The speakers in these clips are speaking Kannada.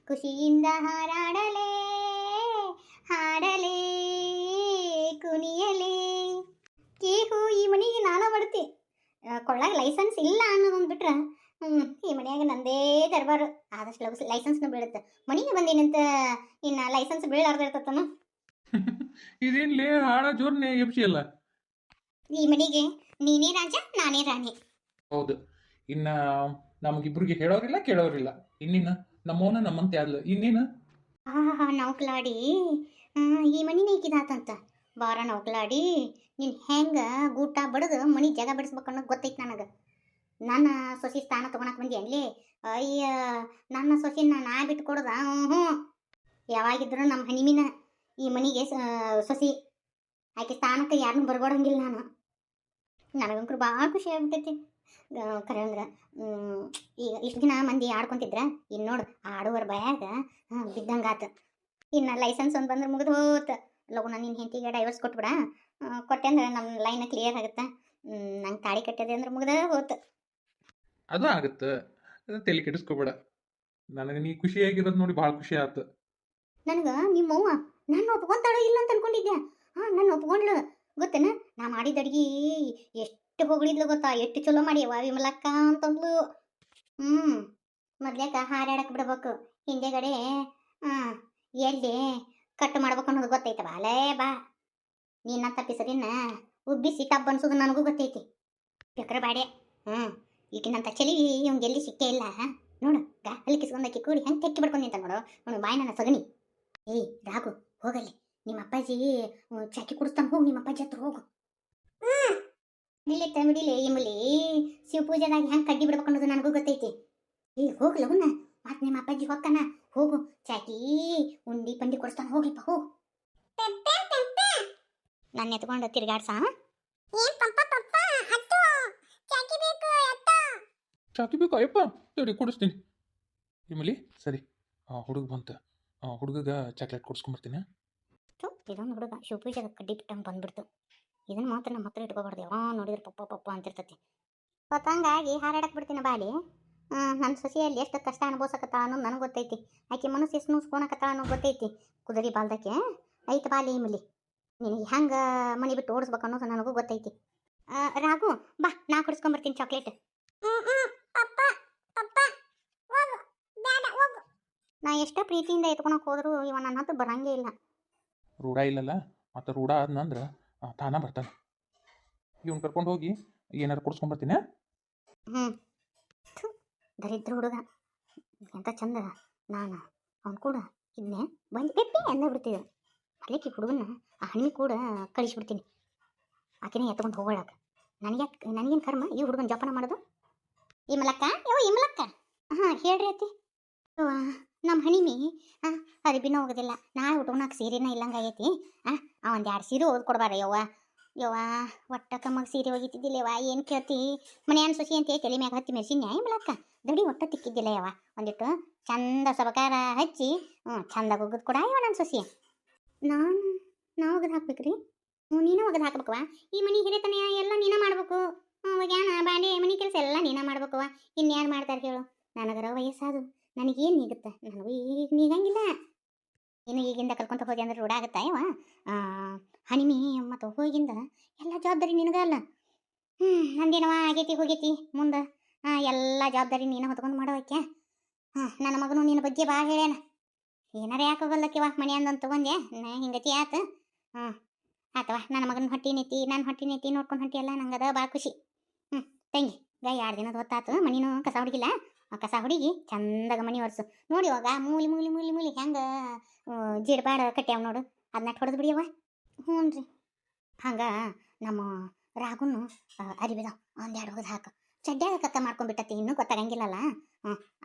ಖುಷಿಯಿಂದ ಹಾರಾಡಲೇ ಹಾಡಲೇ ಕುಣಿಯಲೇ ಕೇಹು ಈ ಮನೆಗೆ ನಾನು ಬಡ್ತಿ ಕೊಳ್ಳಾಗ ಲೈಸೆನ್ಸ್ ಇಲ್ಲ ಅನ್ನೋದೊಂದು ಬಿಟ್ರೆ ಈ ಮನೆಯಾಗ ನಂದೇ ದರ್ಬಾರು ಆದಷ್ಟು ಲೈಸೆನ್ಸ್ನ ಬೀಳುತ್ತೆ ಮನೆಗೆ ಬಂದೇನಂತ ಇನ್ನು ಲೈಸೆನ್ಸ್ ಬೀಳಾರ್ದ ಇರ್ತತನ ಇದೇನ್ಲೇ ಹಾಡ ಜೋರ್ನೆ ಎಬ್ಸಿ ಅಲ್ಲ. ಈ ಮನೆಗೆ ನೀನೇ ರಾಜ ನಾನೇ ರಾಣಿ. ಹೌದು, ಇನ್ನ ನಮಗಿಬ್ರಿಗೆ ಹೇಳೋರಿಲ್ಲ ಕೇಳೋರಿಲ್ಲ. ಇನ್ನಿನ್ನ ನಮ್ಮವನ ನಮ್ಮಂತೆ ಆದ್ಲು ಇನ್ನೇನು. ನೌಕಲಾಡಿ ಈ ಮನಿನೇ ಈಕಿದಾತಂತ ಬಾರ ನೌಕಲಾಡಿ ನೀನು ಹೆಂಗ ಗೂಟ ಬಡದು ಮನಿ ಜಾಗ ಬಿಡಿಸ್ಬೇಕು ಅನ್ನೋದು ಗೊತ್ತೈತಿ ನನಗೆ. ನನ್ನ ಸೊಸಿ ಸ್ಥಾನ ತೊಗೊಳಕ್ ಬಂದಿ ಅಲ್ಲಿ. ಅಯ್ಯ ನನ್ನ ಸೊಸಿನ ನಾ ಬಿಟ್ಟು ಕೊಡೋದ? ಹ್ಞೂ ಯಾವಾಗಿದ್ರು ನಮ್ಮ ಹನಿಮಿನ ಈ ಮನಿಗೆ ಸೊಸಿ. ಆಕೆ ಸ್ಥಾನಕ್ಕೆ ಯಾರನ್ನೂ ಬರ್ಬೋಡಂಗಿಲ್ಲ ನಾನು. ನನಗಂಕರು ಭಾಳ ಖುಷಿ ಆಗ್ಬಿಟ್ಟೈತಿ ಖರೆ ಅಂದ್ರೆ. ಈಗ ಇಷ್ಟು ದಿನ ಮಂದಿ ಆಡ್ಕೊಂತಿದ್ರ ಇನ್ನು ನೋಡು ಆಡುವರ ಭಯಾಗ ಬಿದ್ದಂಗಾತ. ಇನ್ನು ಲೈಸೆನ್ಸ್ ಒಂದು ಬಂದ್ರೆ ಮುಗಿದು ಹೋತ. ಲಗುನ ನಿನ್ನ ಹೆಂಡತಿಗೆ ಡೈವರ್ಸ್ ಕೊಟ್ಬಿಡ. ಕೊಟ್ಟೆ ಅಂದ್ರೆ ನಮ್ಮ ಲೈನ್ ಕ್ಲಿಯರ್ ಆಗುತ್ತೆ. ನಂಗೆ ತಾಳಿ ಕಟ್ಟಿದೆ ಅಂದ್ರೆ ಮುಗ್ದ ಹೋತು. ಅದು ಆಗುತ್ತೆ, ತಲೆ ಕೆಡಿಸ್ಕೋಬೇಡ. ನನಗೆ ನೀ ಖುಷಿಯಾಗಿರೋದು ನೋಡಿ ಭಾಳ ಖುಷಿ ಆಯ್ತು. ನನಗೆ ನಿಮ್ಮವ್ವ ನನ್ನ ಒಪ್ಕೊಂತಾಳೋ ಇಲ್ಲ ಅಂತ ಅನ್ಕೊಂಡಿದ್ದೆ. ನನ್ನ ಒಪ್ಕೊಂಡ್ಲು ಗೊತ್ತೇನ. ನಾ ಮಾಡಿದ ಅಡ್ಗಿ ಎಷ್ಟು ಹೊಗಳಿದ್ಲು ಗೊತ್ತಾ, ಎಷ್ಟು ಚಲೋ ಮಾಡ್ಯವ ವಿಮಲಕ್ಕ ಅಂತಂದ್ಲು. ಮೊದ್ಲೇಕ ಹಾರಾಡಕ್ಕೆ ಬಿಡ್ಬೇಕು, ಹಿಂದೆಗಡೆ ಎಲ್ಲಿ ಕಟ್ ಮಾಡ್ಬೇಕು ಅನ್ನೋದು ಗೊತ್ತೈತವ. ಅಲೇ ಬಾ ನಿನ್ನ ತಪ್ಪಿಸರಿನ ಉಬ್ಬಿಸಿ ಟಬ್ ಅನ್ಸೋದು ನನಗೂ ಗೊತ್ತೈತಿ. ಚಕ್ರ ಬಾಡೆ ಈಗಿನಂತ ಚಳಿ ಇವಂಗೆ ಎಲ್ಲಿ ಸಿಕ್ಕೇ ಇಲ್ಲ. ನೋಡು ಅಲ್ಲಿ ಕಿಸ್ಕೊಂಡಾಕಿ ಕೂಡಿ ಹೆಂಗೆ ತೆಕ್ಕಿ ಬಿಡ್ಕೊಂಡು ನಿಂತ ನೋಡು. ನೋಡು ಬಾಯ್ ನನ್ನ ಸಗಣಿ. ಏಯ್ ರಾಗು ಹೋಗಲ್ಲಿ, ನಿಮ್ಮ ಅಪ್ಪಾಜಿ ಚಾಕಿ ಕುಡಿಸ್ತಾನೆ, ಹೋಗು ನಿಮ್ಮ ಅಪ್ಪಾಜಿ ಹತ್ರ ಹೋಗು. ಬಿಡಿಲೆ ಇಮಲಿ ಶಿವ ಪೂಜೆದಾಗ ಹೆಂಗೆ ಕಡ್ಡಿ ಬಿಡ್ಬೇಕು ಅನ್ನೋದು ನನಗೂ ಗೊತ್ತೈತಿ. ಹೋಗ್ಲ ಲಗುನ ಮತ್ತೆ ನಿಮ್ಮ ಅಪ್ಪಾಜಿ ಹೊಕ್ಕನ. ಹೋಗು ಚಾಕಿ ಉಂಡಿ ಪಂಡಿ ಕೊಡಿಸ್ತಾನೆ, ಹೋಗ್ಲಿಪ್ಪ ಹೋಗು. ನಾನು ಎತ್ಕೊಂಡು ತಿರ್ಗಾಡ್ಸ. ಚಾಕಿ ಬೇಕು ಅಯ್ಯಪ್ಪ, ಸರಿ ಕೊಡಿಸ್ತೀನಿ. ಇಮಲಿ ಸರಿ, ಹುಡುಗ ಬಂತು, ಹುಡುಗಗ ಚಾಕ್ಲೇಟ್ ಕೊಡಿಸ್ಕೊಂಬರ್ತೀನಿ. ಇದೊಂದು ಹುಡುಗ ಶಿವಪೂಜೆಗೆ ಕಡ್ಡಿ ಬಿಟ್ಟಂಗೆ ಬಂದ್ಬಿಡ್ತು. ಇದನ್ನು ಮಾತ್ರ ನಮ್ಮ ಹತ್ರ ಇಟ್ಕೋಬಾರ್ದು. ನೋಡಿದ್ರೆ ಪಪ್ಪ ಪಪ್ಪ ಅಂತಿರ್ತತಿ. ಹಂಗಾಗಿ ಹಾರಾಡಕ್ಕೆ ಬಿಡ್ತೀನಿ ಬಾಲಿ. ನನ್ನ ಸೊಸೆಯಲ್ಲಿ ಎಷ್ಟು ಕಷ್ಟ ಅನುಭವಿಸಕತ್ತ ಅನ್ನೋದು ನನಗೆ ಗೊತ್ತೈತಿ. ಆಕೆ ಮನಸ್ಸು ಎಷ್ಟು ನೂಸ್ಕೊಳಕತ್ತ ಅನ್ನೋದು ಗೊತ್ತೈತಿ. ಕುದುರೆ ಬಾಲ್ದಕ್ಕೆ ಐತೆ ಬಾಲಿ ಇಮಲಿ. ನಿನಗೆ ಹೆಂಗೆ ಮನೆ ಬಿಟ್ಟು ಓಡಿಸ್ಬೇಕು ಅನ್ನೋದು ನನಗೂ ಗೊತ್ತೈತಿ. ರಾಗು ಬಾ, ನಾ ಕೊಡಿಸ್ಕೊಂಬರ್ತೀನಿ ಚಾಕ್ಲೇಟ್. ನಾ ಎಷ್ಟೋ ಪ್ರೀತಿಯಿಂದ ಎತ್ಕೊಳಕ್ಕೆ ಹೋದ್ರು ಇವ ನನ್ನ ಹತ್ರ ಬರಂಗೇ ಇಲ್ಲ. ರೂಢ ಇಲ್ಲಲ್ಲ, ಮತ್ತು ರೂಢ ಆದ್ನಂದ್ರೆ ತಾನ ಬರ್ತಾನೆ. ಇವ್ನು ಕರ್ಕೊಂಡು ಹೋಗಿ ಏನಾರು ಕೊಡಿಸ್ಕೊಂಬರ್ತೀನಿ. ದರಿದ್ರ ಹುಡುಗ ಎಂತ ಚಂದ. ನಾನು ಅವ್ನು ಕೂಡ ಇದನ್ನೇ ಬಂದು ಪೆಪ್ಪಿ ಅಂದ ಬಿಡ್ತಿದ್ದೆ. ಅಲ್ಲಿಕ್ಕೆ ಹುಡುಗನ ಆ ಹಣ್ಣಿ ಕೂಡ ಕಳಿಸ್ಬಿಡ್ತೀನಿ. ಆಕೆನೇ ಎತ್ಕೊಂಡು ಹೋಗೋಳಾಕ. ನನಗೇನು ಕರ್ಮ ಈ ಹುಡುಗನ ಜೋಪಾನ ಮಾಡೋದು. ಇಮಲಕ್ಕ ಇಮಲಕ್ಕ ಹೇಳ್ರಿ ಅತ್ತಿ. ನಮ್ಮ ಹಣಿಮಿ ಅರಿಬಿನ ಹೋಗೋದಿಲ್ಲ. ನಾಳೆ ಉಟ್ಕೊಳಕ್ಕೆ ಸೀರೆನ ಇಲ್ಲಂಗೆ ಆಗೈತಿ. ಒಂದು 2 ಸೀರೆ ಓದ್ಕೊಡ್ಬಾರ ಯವ್ವ ಒಟ್ಟ ಕಮ್ಮಗೆ ಸೀರೆ ಹೋಗಿತ್ತಿದ್ದಿಲ್ಲ ಯವ್ವ. ಏನು ಕೇಳ್ತಿ ಮನೆಯನ್ ಸೊಸಿ ಅಂತ ತಲೆ ಮ್ಯಾಗ ಹತ್ತಿ ಮೆರ್ಸಿನ್ಯಾ ಇಮಲಕ್ಕ. ದಡಿ ಒಟ್ಟ ತಿಕ್ಕಿದ್ದಿಲ್ಲ ಯವ್ವ. ಒಂದಿಟ್ಟು ಚಂದ ಸಬಕಾರ ಹಚ್ಚಿ ಚಂದಾಗ ಹೋಗೋದು ಕೂಡ ಯವ್ವ ನನ್ನ ಸೊಸಿ. ನಾ ಒಗದು ಹಾಕ್ಬೇಕ್ರಿ? ನೀನು ಒಗದು ಹಾಕ್ಬೇಕವ. ಈ ಮನೆ ಹಿರಿತನ ಎಲ್ಲ ನೀನ ಮಾಡ್ಬೇಕು. ಒಗ್ಯಾನ ಬಾಂಡೆ ಮನೆ ಕೆಲಸ ಎಲ್ಲ ನೀನ ಮಾಡ್ಬೇಕವ. ಇನ್ಯಾರು ಮಾಡ್ತಾರೆ ಹೇಳು? ನನಗರ ವಯಸ್ಸಾದು ನನಗೇನು ನೀಗುತ್ತೆ? ನನಗೂ ಈಗ ನೀಗಂಗಿಲ್ಲ. ಇನ್ನು ಈಗಿಂದ ಕರ್ಕೊಂತ ಹೋಗಿ ಅಂದ್ರೆ ರೂಢ ಆಗುತ್ತಾ ಯವ್ವ. ಹನಿಮಿ ಮತ್ತು ಹೋಗಿಂದ ಎಲ್ಲ ಜವಾಬ್ದಾರಿ ನಿನಗಲ್ಲ. ನಂದೇನವ ಆಗೈತಿ ಹೋಗೈತಿ. ಮುಂದೆ ಎಲ್ಲ ಜವಾಬ್ದಾರಿ ನೀನು ಹೊತ್ಕೊಂಡು ಮಾಡೋಕೆ. ನನ್ನ ಮಗನು ನಿನ್ನ ಬಗ್ಗೆ ಭಾಳ ಹೇಳ್ಯಾನ. ಏನಾರ ಯಾಕೆ ಹೋಗಲ್ಲಕ್ಕಿವ ಮನೆ ಅಂದಂತ ತೊಗೊಂಡೆ ಹಿಂಗತಿ ಆತು. ಆತವ ನನ್ನ ಮಗನ ಹೊಟ್ಟಿ ನೆತ್ತಿ ನೋಡ್ಕೊಂಡು ಹೊಂಟಿ ಎಲ್ಲ ನಂಗದ ಭಾಳ ಖುಷಿ. ತಂಗಿ ಈಗ 2 ದಿನದ ಹೊತ್ತಾತು. ಮನಿನೂ ಕಸ ಹುಡುಗಿಲ್ಲ. ಕಸ ಹುಡುಗಿ ಚಂದಾಗ ಮನೆ ಒರೆಸು. ನೋಡಿ ಇವಾಗ ಮೂಲಿ ಮೂಲಿ ಮೂಲಿ ಮೂಲಿ ಹೆಂಗೆ ಜಿಡ್ಬಾಡ ಕಟ್ಟ್ಯಾವ ನೋಡು. ಅದನ್ನ ಹೊಡೆದು ಬಿಡಿಯವ. ಹ್ಞೂ ರೀ. ಹಂಗೆ ನಮ್ಮ ರಾಗುನು ಅರಿಬಿದ 1 2 ಒಗದು ಹಾಕು. ಚಡ್ಡ್ಯಾಗ ಕಕ್ಕ ಮಾಡ್ಕೊಂಡ್ಬಿಟ್ಟತಿ, ಇನ್ನೂ ಗೊತ್ತಾಗಂಗಿಲ್ಲಲ್ಲ.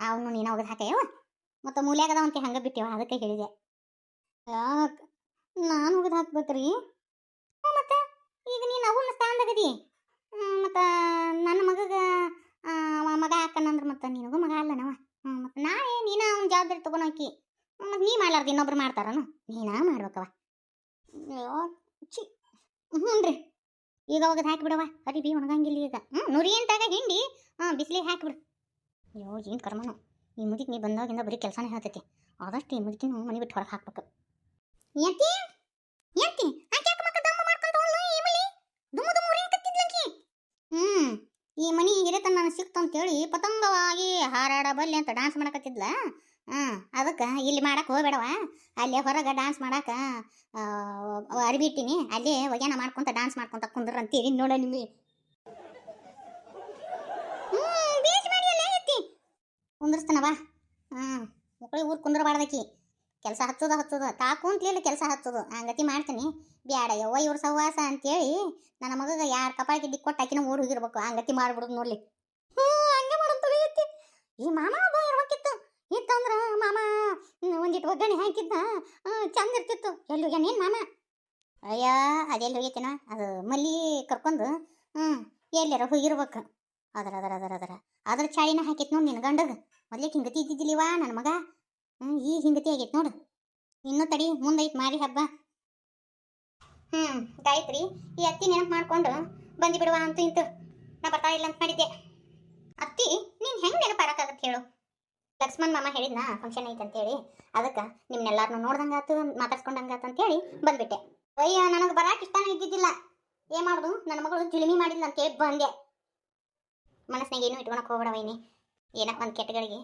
ಅವನು ನೀನು ಒಗದು ಹಾಕಯ್ಯವ. ಮತ್ತು ಮೂಲ್ಯಾಗದವಂತೆ ಹಂಗೆ ಬಿಟ್ಟಿವ, ಅದಕ್ಕೆ ಹೇಳಿದೆ. ಯಾಕೆ ನಾನು ಒಗದು ಹಾಕ್ಬೇಕ್ರಿ? ಮತ್ತು ಈಗ ನೀನು ಅವನ ಸ್ಥಾನದಾಗದಿ. ಮತ್ತು ನನ್ನ ಮಗಗೆ ಮಗ ಹಾಕನಂದ್ರೆ ಮತ್ತು ನಿನಗೂ ಮಗ ಅಲ್ಲನವ. ಮತ್ತು ನಾಳೆ ನೀನು ಅವ್ನ ಜವಾಬ್ದಾರಿ ತೊಗೊಳಕಿ. ಮತ್ತು ನೀ ಮಾಡ್ಲಾರ್ದು ಇನ್ನೊಬ್ರು ಮಾಡ್ತಾರನು? ನೀನಾ ಮಾಡ್ಬೇಕವ. ಹ್ಞೂ ರೀ. ಈಗ ಒಗದು ಹಾಕಿಬಿಡವ. ಅರಿಬಿ ಒಣಗಂಗಿಲ್ಲ ಈಗ. ನುರಿ ಅಂತಾಗ ಹಿಂಡಿ ಬಿಸಿಲಿಗೆ ಹಾಕಿಬಿಡು. ಏನು ಕರ್ಮನು ಈ ಮುದಿಗೆ ನೀ ಬಂದಾಗಿಂದ ಬರೀ ಕೆಲಸನೇ ಹೇಳ್ತೈತಿ. ಆದಷ್ಟು ಈ ಮುದುಕಿನ ಮನೆ ಬಿಟ್ಟು ಹೊರಗೆ ಹಾಕ್ಬೇಕು. ಏತಿ ಏತಿ ಆಕೆ ಯಾಕೆ ಮಕ್ಕ ದಮ್ಮ ಮಾಡ್ಕೊಂತ ಹೋದ್ಲು ಈ ಮಲಿ ದುಮ್ಮು ದುಮ್ಮು ಉರಿಯಕತ್ತಿದ್ಲಂಕಿ. ಈ ಮನಿ ಹಿರಿತನ ನನಗೆ ಸಿಕ್ತು ಅಂತೇಳಿ ಪತಂಗವಾಗಿ ಹಾರಾಡ ಬಲ್ಲೆ ಅಂತ ಡ್ಯಾನ್ಸ್ ಮಾಡಕತ್ತಿದ್ಲ. ಅದಕ್ಕೆ ಇಲ್ಲಿ ಮಾಡಕ್ಕೆ ಹೋಗ್ಬೇಡವ, ಅಲ್ಲೇ ಹೊರಗೆ ಡ್ಯಾನ್ಸ್ ಮಾಡಕ್ಕೆ ಅರ್ಬಿ ಇಟ್ಟಿನಿ, ಅಲ್ಲೇ ಒಗ್ಯಾನ ಮಾಡ್ಕೊಂತ ಡ್ಯಾನ್ಸ್ ಮಾಡ್ಕೊಂತ ಕುಂದ್ರ ಅಂತೀರಿ ನೋಡ ನಿಮಗೆ. ಬೇಸ್ ಮಾಡಿ ಅಲ್ಲ ಏತಿ ಕುಂದ್ರಸ್ತನ ಬಾ. ಮಕ್ಕಳಿಗೆ ಊರು ಕುಂದ್ರಬಾರ್ದಕಿ, ಕೆಲಸ ಹಚ್ಚೋದು ತಾಕುಂತ್ಲಿಲ್ಲ ಕೆಲಸ ಹಚ್ಚೋದು ಹಂಗತಿ ಮಾಡ್ತೀನಿ. ಬ್ಯಾಡ ಯವ್ವ ಇವ್ರ ಸಹವಾಸ ಅಂತೇಳಿ ನನ್ನ ಮಗಗೆ ಯಾರು ಕಪಾಳಿಗೆ ಡಿಕ್ ಕೊಟ್ಟು ಆಕಿನ ಓಡಿ ಹೋಗಿರ್ಬೇಕು, ಹಂಗತಿ ಮಾಡ್ಬಿಡುದು ನೋಡ್ಲಿ. ಹಂಗೆ ಮಾಡೋದು ಐತಿ. ಈ ಮಾಮ ಒಬ್ಬ ಇರ್ಬೇಕಿತ್ತು, ಇತ್ತಂದ್ರ ಮಾಮ ಒಂದಿಟ್ಟು ಒಗ್ಗರಣೆ ಹಾಕಿದ್ದ ಚಂದ ಇರ್ತಿತ್ತು. ಎಲ್ಲಿ ಹೋಗ್ಯಾನ ಏನು ಮಾಮ? ಅಯ್ಯ ಅದೆಲ್ಲಿ ಹೋಗೈತೇನ, ಅದು ಮಲ್ಲಿ ಕರ್ಕೊಂಡು ಎಲ್ಲಾರ ಹೋಗಿರ್ಬೇಕು. ಅದ್ರ ಚಾಳಿನ ಹಾಕೈತಿ ನೋಡಿ ನಿನ್ನ ಗಂಡಗ. ಮೊದ್ಲಿಕ್ಕೆ ಹಿಂಗತಿ ಇದ್ದಿದ್ದಿಲ್ಲಿವಾ ನನ್ನ ಮಗ, ಈಗ ಹಿಂಗತಿ ಆಗೈತಿ ನೋಡು. ಇನ್ನೂ ತಡಿ, ಮುಂದೈತಿ ಮಾರಿ ಹಬ್ಬ. ಗಾಯತ್ರಿ ಈ ಅತ್ತಿ ನೆನಪು ಮಾಡ್ಕೊಂಡು ಬಂದಿ ಬಿಡುವ ಅಂತೂ ಇಂತು. ನಾ ಬರ್ತಾ ಇಲ್ಲ ಅಂತ ಮಾಡಿದ್ದೆ. ಅತ್ತಿ ನೀನ್ ಹೆಂಗ್ ನೆನಪಾರಕ್ಕಾಗತ್ತೆ ಹೇಳು? ಲಕ್ಷ್ಮಣ್ ಮಾಮ ಹೇಳಿದ್ನ ಫಂಕ್ಷನ್ ಐತೆ ಅಂತೇಳಿ, ಅದಕ್ಕೆ ನಿಮ್ನೆಲ್ಲಾರನು ನೋಡ್ದಂಗಾತು ಮಾತಾಡ್ಸ್ಕೊಂಡಂಗಾತು ಅಂತೇಳಿ ಬಂದ್ಬಿಟ್ಟೆ. ಅಯ್ಯ ನನಗೆ ಬರಾಕ್ ಇಷ್ಟನೇ ಇದ್ದಿದ್ದಿಲ್ಲ, ಏನ್ ಮಾಡುದು ನನ್ನ ಮಗಳು ಜುಳುಮಿ ಮಾಡಿಲ್ಲ ಅಂತೇಳಿ ಬಂದೆ. ಮನಸ್ನಾಗ ಏನು ಇಟ್ಕೊಳಕ್ ಹೋಗ್ಬೇಡ ವೈನಿ, ಏನ ಒಂದು ಕೆಟ್ಟಗಳಿಗೆ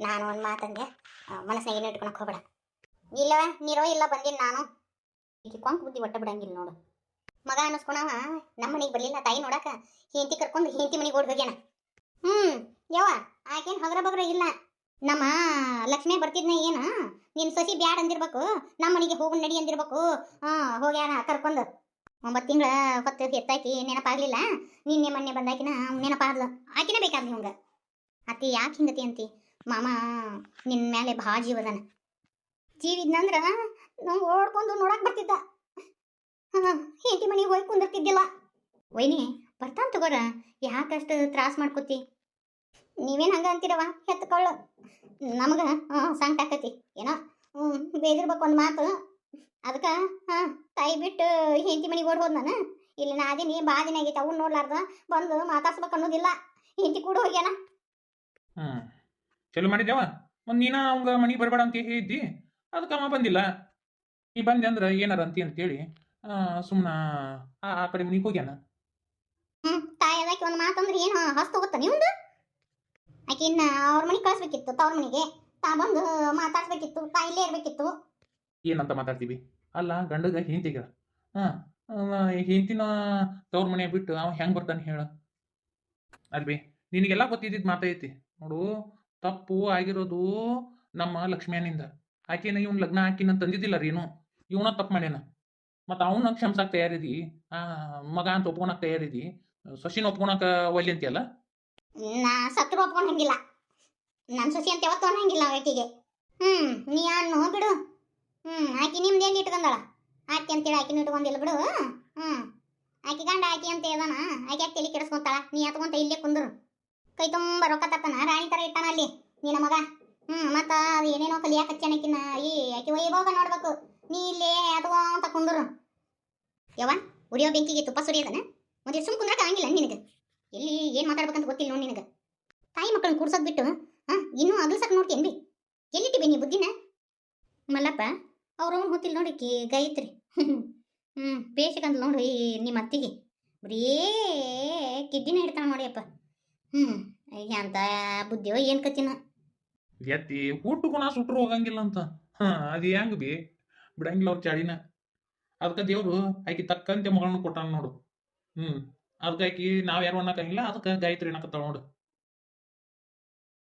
ನಾನು ಒಂದು ಮಾತಂದೆ, ಮನಸ್ನಾಗ ಏನು ಇಟ್ಕೊಳಕ್ ಹೋಗ್ಬೇಡ. ಇಲ್ಲವ ನೀರೋ ಇಲ್ಲ ಬಂದಿನಿ ನಾನು. ಈಗ ಕೊಂಕ್ ಬುದ್ಧಿ ಒಟ್ಟ ಬಿಡಂಗಿಲ್ಲ ನೋಡು. ಮಗ ಅನ್ನಿಸ್ಕೊಳವ ನಮ್ಮ ಮನೆಗೆ ಬರಲಿಲ್ಲ, ತಾಯಿ ನೋಡಕ ಹೆಂಡತಿ ಕರ್ಕೊಂಡು ಹೆಂಡತಿ ಮನೆಗೆ ಓಡಿ ಹೋಗ್ಯಾನ. ಯವ್ವ ಆಕೇನು ಹಗರ ಬಗ್ರ ಇಲ್ಲ. ನಮ್ಮ ಲಕ್ಷ್ಮಿ ಬರ್ತಿದ್ನ ಏನು ನಿನ್ನ ಸೊಸಿ ಬ್ಯಾಡ್ ಅಂದಿರ್ಬೇಕು, ನಮ್ಮ ಮನೆಗೆ ಹೋಗು ನಡಿ ಅಂದಿರ್ಬೇಕು. ಹೋಗ್ಯಾನ ಕರ್ಕೊಂಡು 9 ತಿಂಗಳ ಹೊತ್ತು ಹೆತ್ತಾಕಿ ನೆನಪಾಗ್ಲಿಲ್ಲ. ನಿನ್ನೆ ಮೊನ್ನೆ ಬಂದಾಕಿನ ನೆನಪಾದ್ಲು, ಆಕಿನ ಬೇಕಾದ ನಿಮ್ಗೆ. ಅತ್ತಿ ಯಾಕೆ ಹಿಂಗತಿ ಅಂತಿ? ಮಾಮ ನಿನ್ನ ಮೇಲೆ ಭಾಳ ಜೀವದಾನ. ಜೀವಿದ್ನಂದ್ರ ನಾವು ಓಡ್ಕೊಂಡು ನೋಡಕ್ ಬರ್ತಿದ್ದ, ಹೆಂಡತಿ ಮನೆಗೆ ಹೋಗಿ ಕುಂದಿರ್ತಿದ್ದಿಲ್ಲ. ವೈನಿ ಬರ್ತಾನ ತಗೋರ, ಯಾಕಷ್ಟು ತ್ರಾಸ ಮಾಡ್ಕೋತಿ? ನೀವೇನು ಹಂಗ ಅಂತೀರವ, ಹೆತ್ಕೊಳ್ಳು ನಮಗೆ ಸಂಕಟ ಆಕತಿ. ಏನೋ ಬೇದಿರ್ಬೇಕು ಒಂದು ಮಾತು, ಅದಕ್ಕೆ ತಾಯಿ ಬಿಟ್ಟು ಹೆಂಡತಿ ಮನೆಗೆ ಓಡ್ ಹೋದ್ ನಾನು. ಇಲ್ಲಿ ನಾದಿನಿ ಭಾಳ ದಿನ ಆಗೈತಿ, ಅವ್ನು ನೋಡ್ಲಾರ್ದ ಬಂದು ಮಾತಾಡ್ಸ್ಬೇಕು ಅನ್ನೋದಿಲ್ಲ. ಹೆಂಡತಿ ಕೂಡ ಹೋಗ್ಯಾನ. ಚಲೋ ಮಾಡಿದ್ಯಾವ. ಒಂದು ನೀನ ಅವಂಗ ಮನೆಗೆ ಬರಬೇಡ ಅಂತ ಹೇಳಿದ್ದಿ, ಅದಕ್ಕೆ ಅವ ಬಂದಿಲ್ಲ. ನೀ ಬಂದೆ ಅಂದ್ರೆ ಏನಾರ ಅಂತಿ ಅಂತೇಳಿ ಸುಮ್ಮನೆ ಆ ಕಡೆ ಮನೆಗೆ ಹೋಗ್ಯಾನ. ತಾಯಿ ಅದಕ್ಕೆ ಒಂದು ಮಾತಂದ್ರೆ ಏನು ಹೊಸ್ತು ಹೋಗುತ್ತ ನಿಮ್ದು? ಆಕೆ ಇನ್ನು ಅವ್ರ ಮನೆಗೆ ಕಳಿಸ್ಬೇಕಿತ್ತು, ತವ್ರ ಮನೆಗೆ ತಾ ಬಂದು ಮಾತಾಡ್ಸ್ಬೇಕಿತ್ತು, ತಾ ಇಲ್ಲೇ ಇರ್ಬೇಕಿತ್ತು. ಏನಂತ ಮಾತಾಡ್ತೀವಿ? ಅಲ್ಲ ಗಂಡಗ ಹೆಂಡತಿಗ ಹೆಂಡತಿನ ತವ್ರ ಮನೆ ಬಿಟ್ಟು ಅವ ಹೆಂಗೆ ಬರ್ತಾನೆ ಹೇಳ? ಅಲ್ಬಿ ನಿನಗೆಲ್ಲ ಗೊತ್ತಿದ್ದಿದ್ದು ಮಾತೈತಿ ನೋಡು. ತಪ್ಪು ಆಗಿರೋದು ನಮ್ಮ ಲಕ್ಷ್ಮಿಯನಿಂದ. ಆಕೆನ ಇವ್ನ ಲಗ್ನ ಹಾಕಿನ ತಂದಿದ್ದಿಲ್ಲ ರೀನು, ಇವನ ತಪ್ಪು ಮಾಡ್ಯಾನ. ಮತ್ತು ಅವನ ಕ್ಷಮಿಸಕ್ಕೆ ತಯಾರಿದಿ, ಮಗ ಅಂತ ಒಪ್ಕೊಳಕ್ಕೆ ತಯಾರಿದಿ, ಸೊಸಿನ ಒಪ್ಕೊಳಕ್ಕೆ ಒಲ್ಲೆ ಅಂತೀಯಲ್ಲ. ನಾ ಸತ್ರು ಒಪ್ಕೊಂಡಂಗಿಲ್ಲ, ನನ್ನ ಸೊಸಿ ಅಂತ ಯಾವತ್ತೂ ಅನ್ನಂಗಿಲ್ಲ ಆಕೆಗೆ. ನೀ ಅನ್ನು ಬಿಡು. ಆಕೆ ನಿಮ್ದು ಏನು ಇಟ್ಕೊಂಡಳ? ಆಕೆ ಅಂತೇಳಿ ಆಕಿನ ಇಟ್ಕೊಂಡಿಲ್ಲ ಬಿಡು. ಆಕೆ ಗಂಡ ಆಕೆ ಅಂತ ಇದಾನ, ಆಕೆ ಯಾಕೆ ತಲೆ ಕೆಡಿಸ್ಕೊಂತಾಳ? ನೀ ಎತ್ಕೊಂತ ಇಲ್ಲೇ ಕುಂದ್ರು, ಕೈ ತುಂಬ ರೊಕ್ಕ ತರ್ತಾನ, ರಾಣಿ ಥರ ಇಟ್ಟಾನ ಅಲ್ಲಿ ನಿನ್ನ ಮಗ. ಮತ್ತು ಅದು ಏನೇನೋ ಕಲಿಯಾಕಚ್ಚನಕಿನ ಆಕೆ ವೈಭೋಗ ನೋಡ್ಬೇಕು. ನೀ ಇಲ್ಲೇ ಎತ್ಕೊಂತ ಕುಂದ್ರು. ಯವ್ವ ಉರಿಯೋ ಬೆಂಕಿಗೆ ತುಪ್ಪ ಸುರಿಯೋದನ ಒಂದು ಸುಮ್ ಕುಂದ್ರಕ್ಕೆ ಆಗಂಗಿಲ್ಲ ನಿನಗೆ. ಎಲ್ಲಿ ಏನು ಮಾತಾಡ್ಬೇಕಂತ ಗೊತ್ತಿಲ್ಲ ನೋಡಿ ನಿನಗೆ. ತಾಯಿ ಮಕ್ಕಳನ್ನ ಕೂಡ್ಸೋದು ಬಿಟ್ಟು ಇನ್ನೂ ಅಗಲ್ಸಕ್ಕೆ ನೋಡ್ತೀನಿ ಬಿ. ಎಲ್ಲಿಟ್ಟಿ ಬಿ ನೀ ಬುದ್ಧಿನ? ಮಲ್ಲಪ್ಪ ಅವ್ರವ್ನು ಗೊತ್ತಿಲ್ಲ ನೋಡಿ ಗಾಯತ್ರಿ. ಬೇಷಕಂತ ನೋಡಿ ನಿಮ್ಮ ಅತ್ತಿಗೆ ಬರೀ ಕಿಡ್ಡಿನ ಇಡ್ತಾನ ನೋಡಿಯಪ್ಪ. ಅಂತ ಬುದ್ಧಿಯೋ ಏನು ಕತ್ತಿನ ಎತ್ತಿ ಊಟ ಗುಣ ಸುಟ್ರು ಹೋಗಂಗಿಲ್ಲ ಅಂತ. ಅದು ಹೆಂಗ್ ಬಿ ಬಿಡಂಗಿಲ್ಲ ಅವ್ರ ಚಾಳಿನ. ಅದಕ್ಕೆ ದೇವ್ರು ಆಕಿ ತಕ್ಕಂತೆ ಮಗಳನ್ನ ಕೊಟ್ಟಾನ ನೋಡು. ಅದಕ್ಕೆ ಆಕಿ ನಾವ್ ಯಾರು ಅನ್ನಕಂಗಿಲ್ಲ, ಅದಕ್ಕೆ ಗಾಯತ್ರಿ ಅನ್ನಕತ್ತಾಳ ನೋಡು.